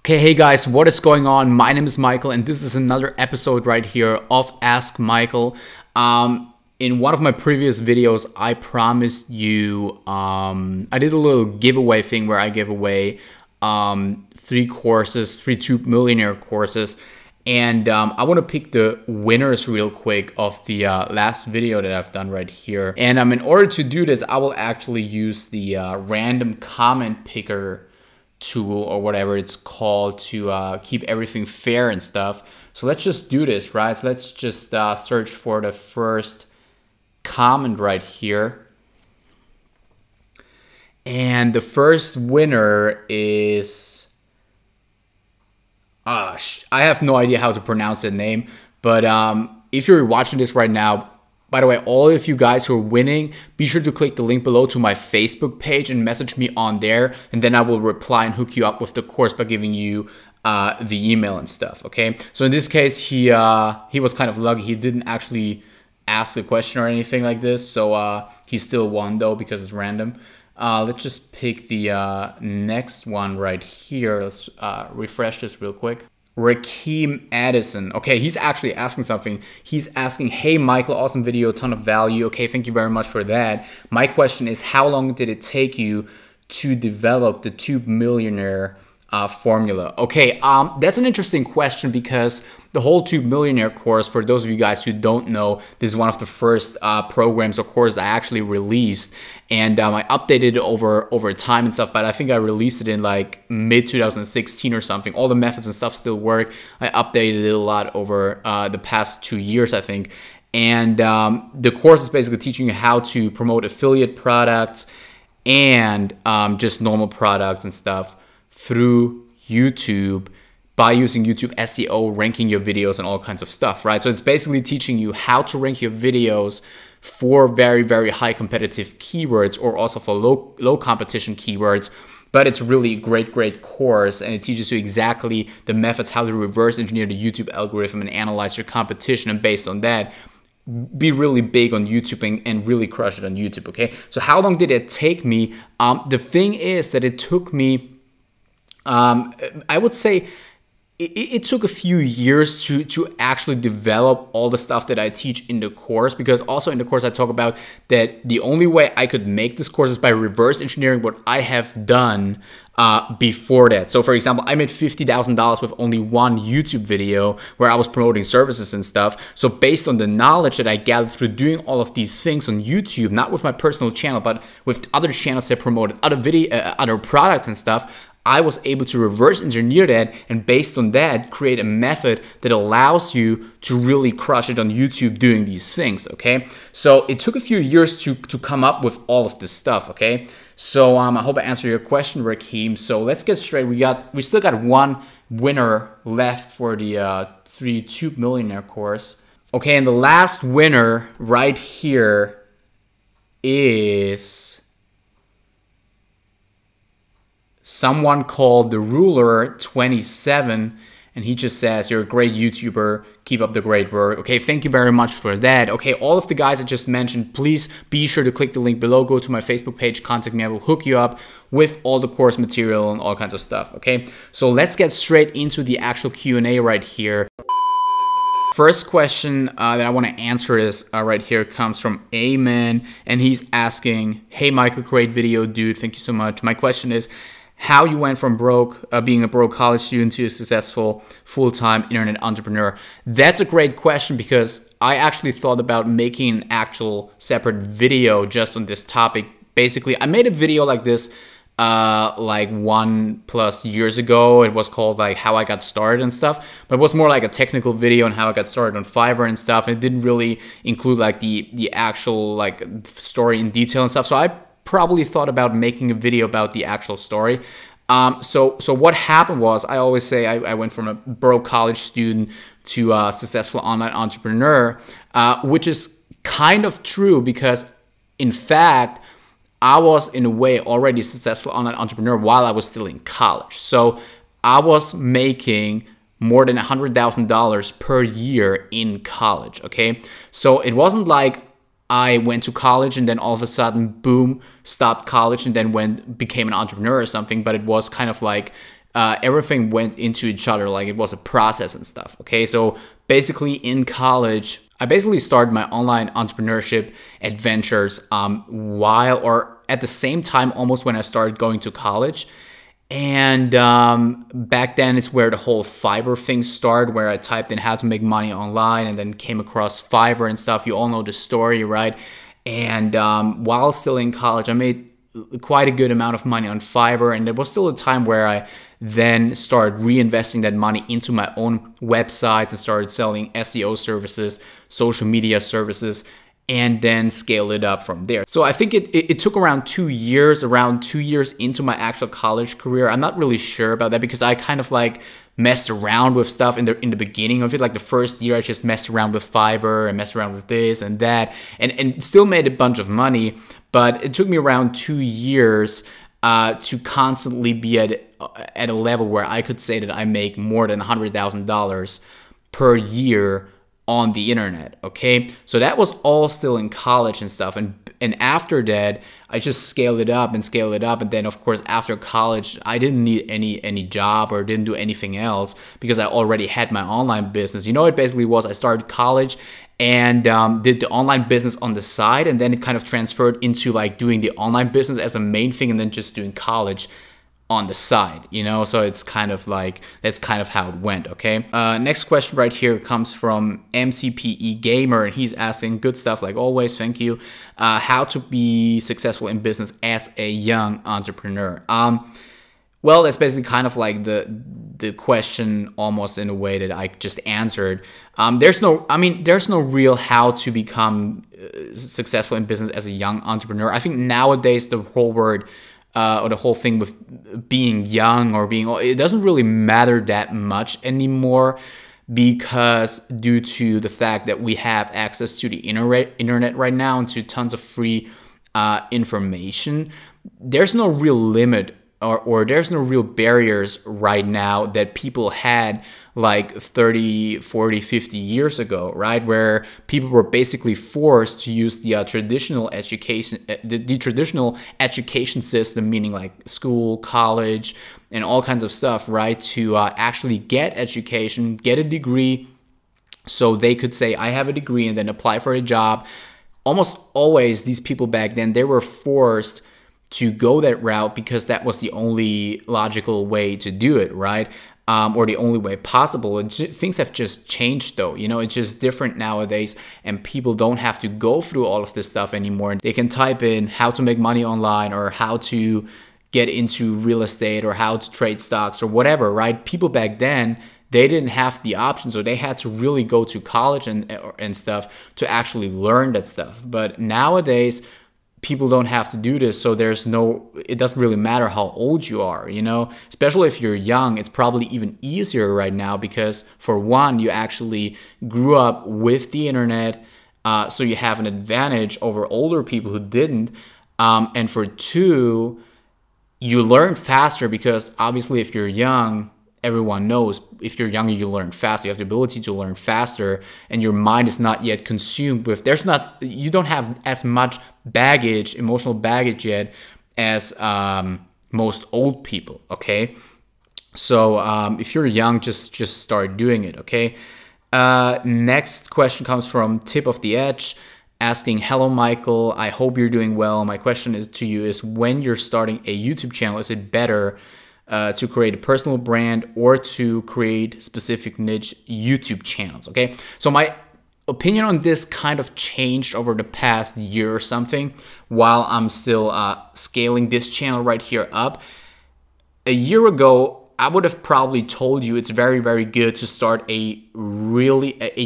Okay, hey guys, what is going on? My name is Michael, and this is another episode right here of Ask Michael. In one of my previous videos, I promised you, I did a little giveaway thing where I give away 3 courses, 3 Tube Millionaire courses. And I want to pick the winners real quick of the last video that I've done right here. And in order to do this, I will actually use the random comment picker tool or whatever it's called to keep everything fair and stuff. So let's just do this, right? So let's just search for the first comment right here. And the first winner is... I have no idea how to pronounce that name, but if you're watching this right now, by the way, all of you guys who are winning, be sure to click the link below to my Facebook page and message me on there, and then I will reply and hook you up with the course by giving you the email and stuff, okay? So in this case, he was kind of lucky. He didn't actually ask a question or anything like this, so he still won though because it's random. Let's just pick the next one right here. Let's refresh this real quick. Rakeem Addison. Okay, he's actually asking something. He's asking, hey Michael, awesome video, ton of value. Okay, thank you very much for that. My question is, how long did it take you to develop the Tube Millionaire formula? Okay, that's an interesting question because the whole Tube Millionaire course, for those of you guys who don't know, this is one of the first programs or courses I actually released, and I updated it over time and stuff, but I think I released it in like mid 2016 or something. All the methods and stuff still work. I updated it a lot over the past 2 years, I think. And the course is basically teaching you how to promote affiliate products and just normal products and stuff through YouTube by using YouTube SEO, ranking your videos and all kinds of stuff, right? So it's basically teaching you how to rank your videos for very, very high competitive keywords or also for low competition keywords. But it's really a great course, and it teaches you exactly the methods, how to reverse engineer the YouTube algorithm and analyze your competition, and based on that, be really big on YouTube and really crush it on YouTube, okay? So how long did it take me? The thing is that it took me, I would say it took a few years to actually develop all the stuff that I teach in the course, because also in the course I talk about that the only way I could make this course is by reverse engineering what I have done before that. So for example, I made $50,000 with only one YouTube video where I was promoting services and stuff. So based on the knowledge that I gathered through doing all of these things on YouTube, not with my personal channel, but with other channels that promoted other products and stuff, I was able to reverse engineer that, and based on that, create a method that allows you to really crush it on YouTube doing these things, okay? So it took a few years to come up with all of this stuff, okay? So I hope I answered your question, Rakeem. So let's get straight. We still got one winner left for the 3 Tube Millionaire course. Okay, and the last winner right here is someone called the Ruler 27, and he just says, you're a great YouTuber, keep up the great work. Okay, thank you very much for that. Okay, all of the guys I just mentioned, please be sure to click the link below, go to my Facebook page, contact me, I will hook you up with all the course material and all kinds of stuff, okay? So let's get straight into the actual Q&A right here. First question that I want to answer is right here comes from Amen, and he's asking, hey Michael, great video, dude, thank you so much. My question is, how you went from being a broke college student to a successful full-time internet entrepreneur? That's a great question, because I actually thought about making an actual separate video just on this topic. Basically, I made a video like this like 1+ years ago. It was called like how I got started and stuff, but it was more like a technical video on how I got started on Fiverr and stuff. It didn't really include like the actual like story in detail and stuff. So I probably thought about making a video about the actual story. So what happened was, I always say I went from a broke college student to a successful online entrepreneur, which is kind of true, because in fact, I was in a way already a successful online entrepreneur while I was still in college. So I was making more than $100,000 per year in college, okay? So it wasn't like I went to college and then all of a sudden, boom, stopped college and then became an entrepreneur or something. But it was kind of like everything went into each other, like it was a process and stuff. Okay, so basically in college, I basically started my online entrepreneurship adventures while or at the same time almost when I started going to college. And back then it's where the whole Fiverr thing started, where I typed in how to make money online and then came across Fiverr and stuff. You all know the story, right? And while still in college, I made quite a good amount of money on Fiverr, and there was still a time where I then started reinvesting that money into my own websites and started selling SEO services, social media services, and then scale it up from there. So I think it took around 2 years, into my actual college career. I'm not really sure about that because I kind of like messed around with stuff in the beginning of it. Like the first year I just messed around with Fiverr and messed around with this and that and still made a bunch of money, but it took me around 2 years to constantly be at a level where I could say that I make more than $100,000 per year on the internet. Okay, so that was all still in college and stuff, and after that I just scaled it up, and then of course after college I didn't need any job or didn't do anything else because I already had my online business. You know, it basically was I started college and did the online business on the side, and then it kind of transferred into like doing the online business as a main thing and then just doing college on the side, you know. So it's kind of like, that's kind of how it went. Okay, next question right here comes from MCPE Gamer, and he's asking, good stuff like always, thank you, how to be successful in business as a young entrepreneur. Well, that's basically kind of like the question almost in a way that I just answered. There's no real how to become successful in business as a young entrepreneur. I think nowadays the whole word or the whole thing with being young or being old, it doesn't really matter that much anymore, because due to the fact that we have access to the internet right now and to tons of free information, there's no real limit or there's no real barriers right now that people had like 30, 40, 50 years ago, right? Where people were basically forced to use the traditional education, the traditional education system, meaning like school, college, and all kinds of stuff, right? To actually get education, get a degree, so they could say, I have a degree, and then apply for a job. Almost always these people back then, they were forced to go that route because that was the only logical way to do it, right? Or the only way possible. And things have just changed though, you know, it's just different nowadays, and people don't have to go through all of this stuff anymore. They can type in how to make money online or how to get into real estate or how to trade stocks or whatever, right? People back then, they didn't have the option, so they had to really go to college and stuff to actually learn that stuff. But nowadays, people don't have to do this, so it doesn't really matter how old you are, you know. Especially if you're young, it's probably even easier right now because for one, you actually grew up with the internet, so you have an advantage over older people who didn't. And for two, you learn faster because obviously if you're young, everyone knows if you're younger, you learn faster. You have the ability to learn faster, and your mind is not yet consumed with, you don't have as much baggage, emotional baggage yet as most old people, okay? So if you're young, just start doing it, okay? Next question comes from Tip of the Edge, asking, hello Michael, I hope you're doing well. My question to you is, when you're starting a YouTube channel, is it better to create a personal brand or to create specific niche YouTube channels? Okay, so my opinion on this kind of changed over the past year or something while I'm still scaling this channel right here up. A year ago, I would have probably told you it's very, very good to start a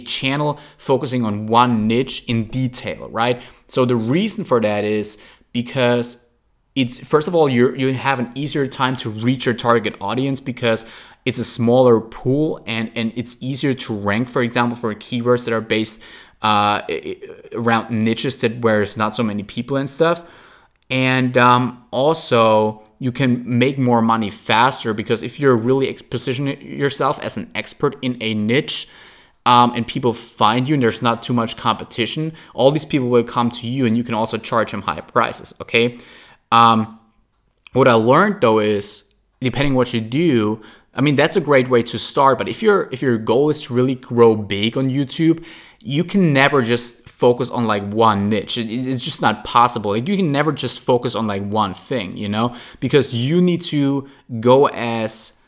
channel focusing on one niche in detail, right? So the reason for that is because it's, first of all, you have an easier time to reach your target audience because it's a smaller pool and it's easier to rank, for example, for keywords that are based around niches where there's not so many people and stuff. And also, you can make more money faster because if you're really positioning yourself as an expert in a niche, and people find you and there's not too much competition, all these people will come to you and you can also charge them high prices, okay? What I learned though is depending what you do, I mean, that's a great way to start. But if your goal is to really grow big on YouTube, you can never just focus on like one niche. It's just not possible. Like, you can never just focus on like one thing, you know, because you need to go as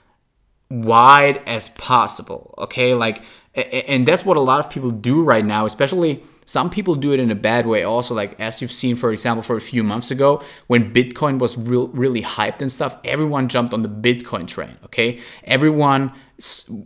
wide as possible. Okay, like, and that's what a lot of people do right now, especially some people do it in a bad way also. Like, as you've seen, for example, for a few months ago, when Bitcoin was really hyped and stuff, everyone jumped on the Bitcoin train, okay? Everyone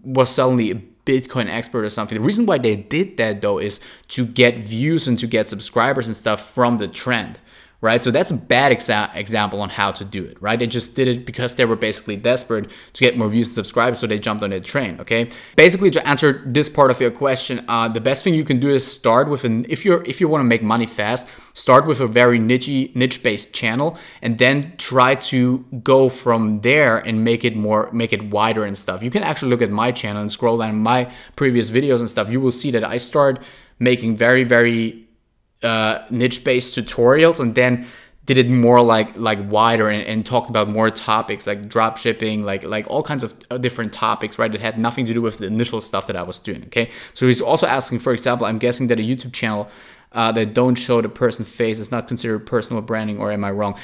was suddenly a Bitcoin expert or something. The reason why they did that, though, is to get views and to get subscribers and stuff from the trend, right? So that's a bad example on how to do it, right? They just did it because they were basically desperate to get more views and subscribers, so they jumped on the train, okay? Basically, to answer this part of your question, the best thing you can do is start with if you want to make money fast, start with a very niche-based channel, and then try to go from there and make it wider and stuff. You can actually look at my channel and scroll down my previous videos and stuff. You will see that I started making very niche-based tutorials, and then did it more like wider and talked about more topics like drop shipping, like all kinds of different topics, right? That had nothing to do with the initial stuff that I was doing, okay? So he's also asking, for example, I'm guessing that a YouTube channel that don't show the person's face is not considered personal branding, or am I wrong?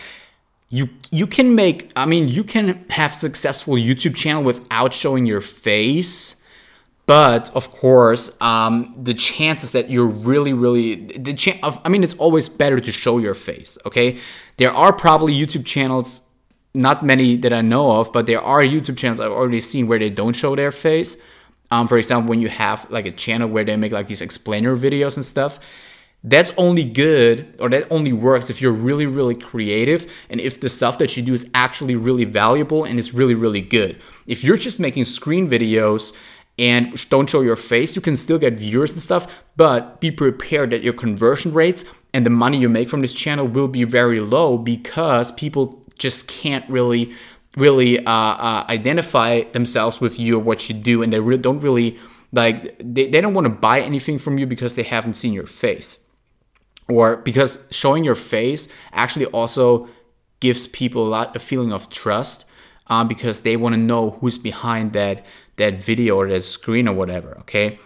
You can make, I mean, you can have a successful YouTube channel without showing your face. But of course, the chances that you're I mean, it's always better to show your face, okay? There are probably YouTube channels, not many that I know of, but there are YouTube channels I've already seen where they don't show their face. For example, when you have like a channel where they make like these explainer videos and stuff, that's only good, or that only works if you're really creative and if the stuff that you do is actually really valuable and is really good. If you're just making screen videos and don't show your face, you can still get viewers and stuff, but be prepared that your conversion rates and the money you make from this channel will be very low, because people just can't really identify themselves with you or what you do, and they don't really like, they don't want to buy anything from you because they haven't seen your face, or because showing your face actually also gives people a feeling of trust, because they want to know who's behind that video or that screen or whatever, okay?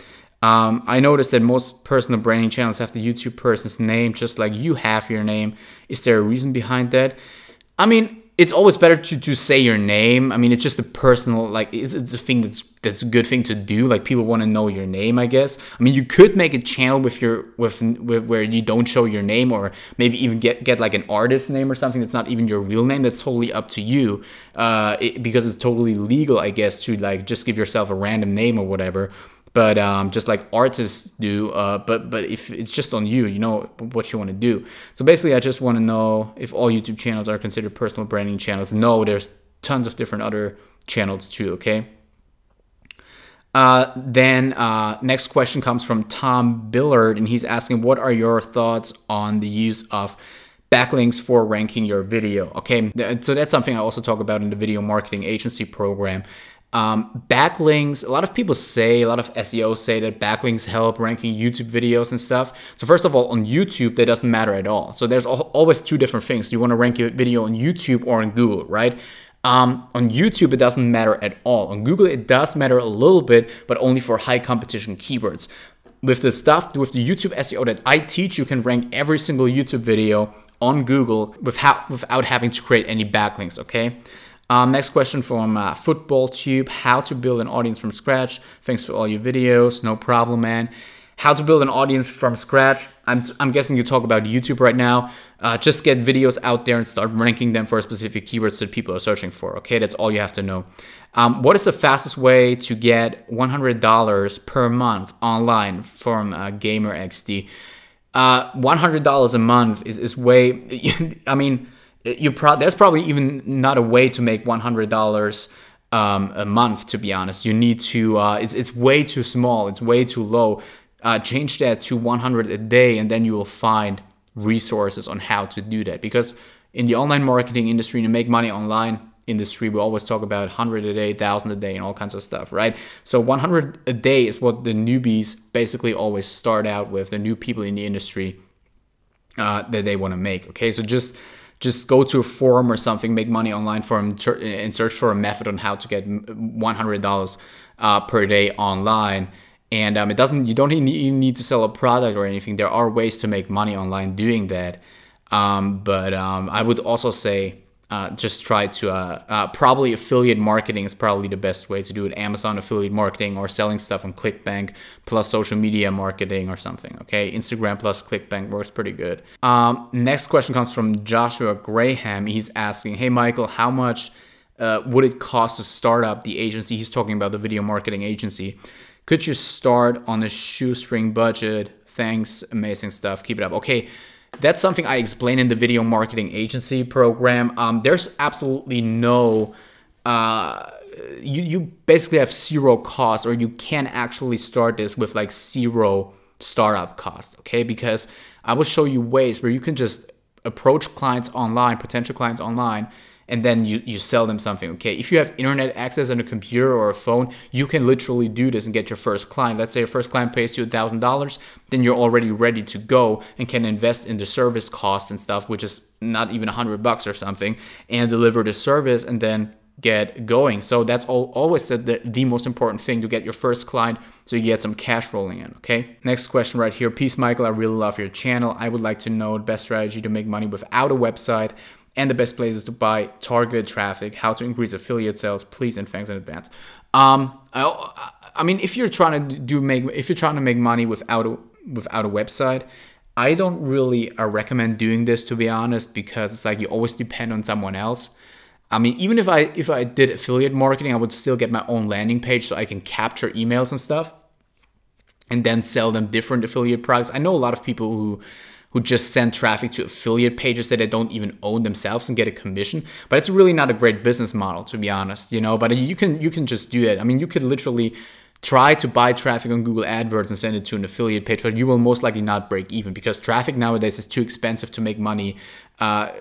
I noticed that most personal branding channels have the YouTube person's name, just like you have your name. Is there a reason behind that? I mean, it's always better to say your name. I mean, it's just a personal, like, it's a thing that's a good thing to do. Like, people want to know your name, I guess. I mean, you could make a channel with where you don't show your name, or maybe even get like an artist name or something that's not even your real name. That's totally up to you, because it's totally legal, I guess, to like just give yourself a random name or whatever. But just like artists do, but if it's just on you, you know what you want to do. So basically, I just want to know if all YouTube channels are considered personal branding channels. No, there's tons of different other channels too, okay? Then next question comes from Tom Billard, and he's asking, what are your thoughts on the use of backlinks for ranking your video? Okay, so that's something I also talk about in the video marketing agency program. Backlinks, a lot of people say, a lot of SEOs say that backlinks help ranking YouTube videos and stuff. So first of all, on YouTube, that doesn't matter at all. So there's always two different things. You want to rank your video on YouTube or on Google, right? On YouTube, it doesn't matter at all. On Google, it does matter a little bit, but only for high competition keywords. With the YouTube SEO that I teach, you can rank every single YouTube video on Google without having to create any backlinks, okay? Next question from Football Tube. How to build an audience from scratch. Thanks for all your videos. No problem, man. How to build an audience from scratch. I'm guessing you talk about YouTube right now. Just get videos out there and start ranking them for specific keywords that people are searching for. Okay, that's all you have to know. What is the fastest way to get $100 per month online from GamerXD? $100 a month is way. I mean, there's probably even not a way to make $100 a month, to be honest. You need to, it's way too small, it's way too low. Change that to 100 a day, and then you will find resources on how to do that. Because in the online marketing industry, to make money online industry, we always talk about 100 a day, 1,000 a day, and all kinds of stuff, right? So 100 a day is what the newbies basically always start out with, the new people in the industry that they want to make, okay? So just just go to a forum or something, make money online and search for a method on how to get $100 per day online. And you don't even need to sell a product or anything. There are ways to make money online doing that. But I would also say just try to probably affiliate marketing is probably the best way to do it. Amazon affiliate marketing, or selling stuff on ClickBank plus social media marketing or something. Okay, Instagram plus ClickBank works pretty good. Next question comes from Joshua Graham. He's asking, hey Michael, how much would it cost to start up the agency? He's talking about the video marketing agency. Could you start on a shoestring budget? Thanks, amazing stuff. Keep it up. Okay, that's something I explained in the video marketing agency program. There's absolutely no, you basically have zero cost, or you can actually start this with like zero startup cost, okay? Because I will show you ways where you can just approach clients online, potential clients online, and then you sell them something, okay? If you have internet access on a computer or a phone, you can literally do this and get your first client. Let's say your first client pays you $1,000, then you're already ready to go and can invest in the service cost and stuff, which is not even $100 or something, and deliver the service and then get going. So that's always the most important thing, to get your first client so you get some cash rolling in, okay? Next question right here. Peace, Michael. I really love your channel. I would like to know the best strategy to make money without a website, and the best places to buy targeted traffic, how to increase affiliate sales, please, and thanks in advance. I mean, if you're trying to make money without a website, I don't really recommend doing this, to be honest, because it's like you always depend on someone else. I mean, even if I did affiliate marketing, I would still get my own landing page so I can capture emails and stuff and then sell them different affiliate products. I know a lot of people who just send traffic to affiliate pages that they don't even own themselves and get a commission. But it's really not a great business model, to be honest, you know. But you can just do that. I mean, you could literally try to buy traffic on Google AdWords and send it to an affiliate page, but you will most likely not break even, because traffic nowadays is too expensive to make money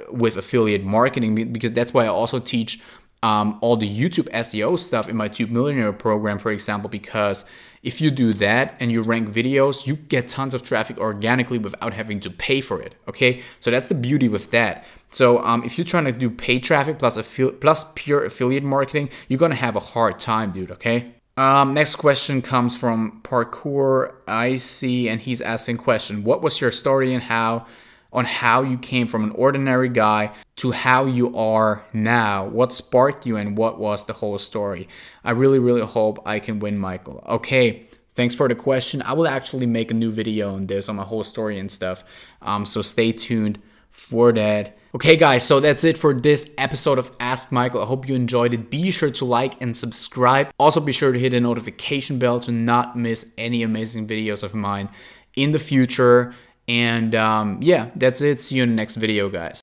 with affiliate marketing. Because that's why I also teach all the YouTube SEO stuff in my Tube Millionaire program, for example, because if you do that and you rank videos, you get tons of traffic organically without having to pay for it, okay? So that's the beauty with that. So if you're trying to do paid traffic plus pure affiliate marketing, you're gonna have a hard time, dude, okay? Next question comes from Parkour IC, and he's asking question, what was your story and how you came from an ordinary guy to how you are now? What sparked you and what was the whole story? I really, really hope I can win, Michael. Okay, thanks for the question. I will actually make a new video on this, on my whole story and stuff. So stay tuned for that. Okay guys, so that's it for this episode of Ask Michael. I hope you enjoyed it. Be sure to like and subscribe. Also be sure to hit the notification bell to not miss any amazing videos of mine in the future. And yeah, that's it. See you in the next video, guys.